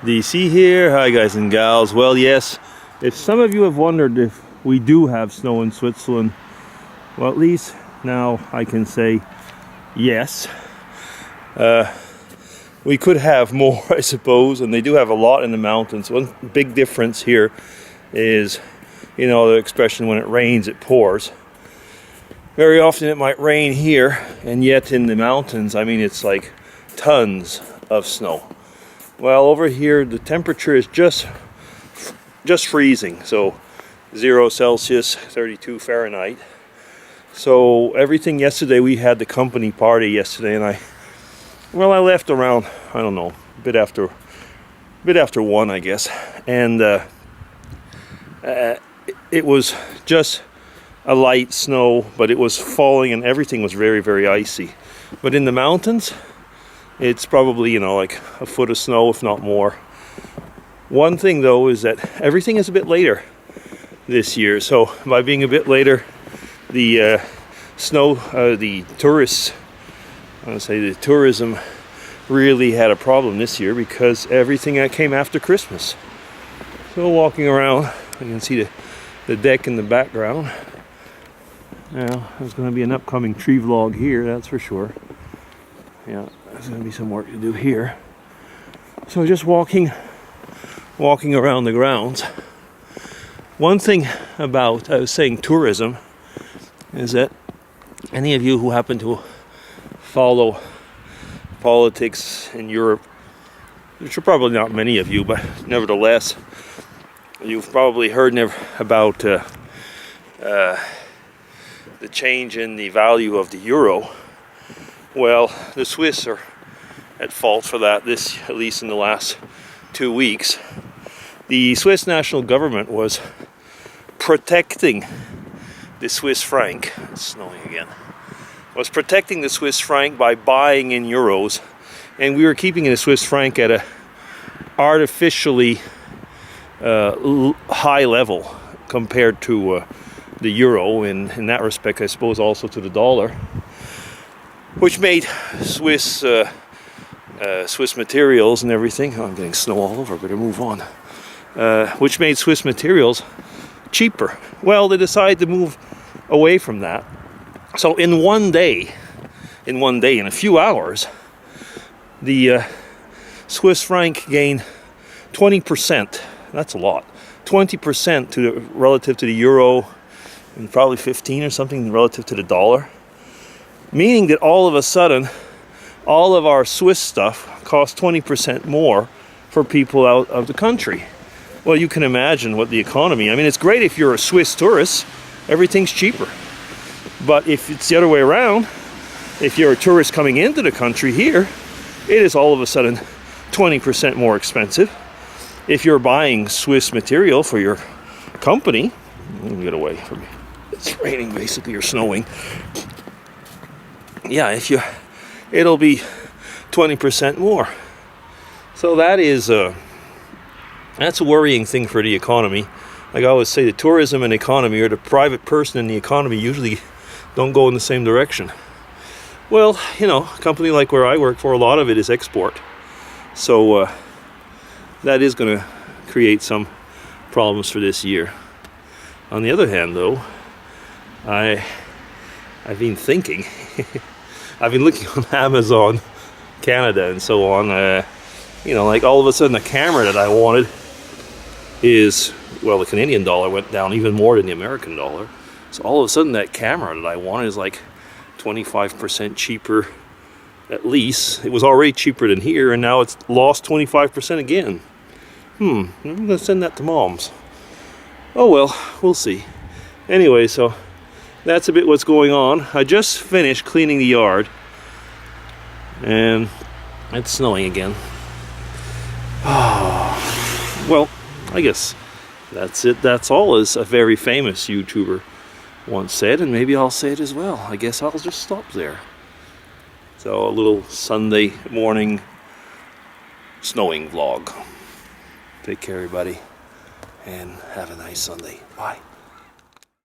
DC here. Hi guys and gals. Well, yes, if some of you have wondered if we do have snow in Switzerland, well, at least now I can say yes. We could have more, I suppose, and they do have a lot in the mountains. One big difference here is, you know, the expression when it rains it pours. Very often it might rain here, and yet in the mountains, I mean, it's like tons of snow. Well, over here the temperature is just freezing, so 0 Celsius, 32 Fahrenheit. So everything yesterday, we had the company party yesterday, and I left around, I don't know, a bit after 1, I guess, and it was just a light snow, but it was falling and everything was very, very icy. But in the mountains, it's probably, you know, like a foot of snow, if not more. One thing though is that everything is a bit later this year. So by being a bit later, the the tourists, I want to say the tourism really had a problem this year because everything that came after Christmas. So walking around, you can see the deck in the background. Now, there's going to be an upcoming tree vlog here, that's for sure. Yeah, there's going to be some work to do here. So just walking around the grounds. One thing about, I was saying, tourism, is that any of you who happen to follow politics in Europe, which are probably not many of you, but nevertheless, you've probably heard about the change in the value of the euro. Well, the Swiss are at fault for that, at least in the last 2 weeks. The Swiss national government was protecting the Swiss franc. It's snowing again. Was protecting the Swiss franc by buying in euros, and we were keeping the Swiss franc at a artificially high level compared to the euro, in that respect, I suppose, also to the dollar, which made Swiss materials and everything. Oh, I'm getting snow all over. Better move on. Which made Swiss materials cheaper. Well, they decided to move away from that. So in one day, in a few hours, the Swiss franc gained 20%. That's a lot. 20% relative to the euro, and probably 15 or something relative to the dollar. Meaning that all of a sudden, all of our Swiss stuff costs 20% more for people out of the country. Well, you can imagine what the economy, I mean, it's great if you're a Swiss tourist, everything's cheaper. But if it's the other way around, if you're a tourist coming into the country here, it is all of a sudden 20% more expensive. If you're buying Swiss material for your company, let me get away from me. It's raining basically, or snowing. Yeah, it'll be 20% more. So that's a worrying thing for the economy. Like I always say, the tourism and economy, or the private person and the economy, usually don't go in the same direction. Well, you know, a company like where I work for, a lot of it is export. So that is going to create some problems for this year. On the other hand, though, I've been thinking, I've been looking on Amazon Canada and so on, you know, like all of a sudden the camera that I wanted is, well, the Canadian dollar went down even more than the American dollar. So all of a sudden that camera that I wanted is like 25% cheaper at least. It was already cheaper than here, and now it's lost 25% again. I'm going to send that to Mom's. Oh well, we'll see. Anyway, so that's a bit what's going on. I just finished cleaning the yard, and it's snowing again. Oh, well, I guess that's it. That's all, as a very famous YouTuber once said, and maybe I'll say it as well. I guess I'll just stop there. So a little Sunday morning snowing vlog. Take care, everybody, and have a nice Sunday. Bye.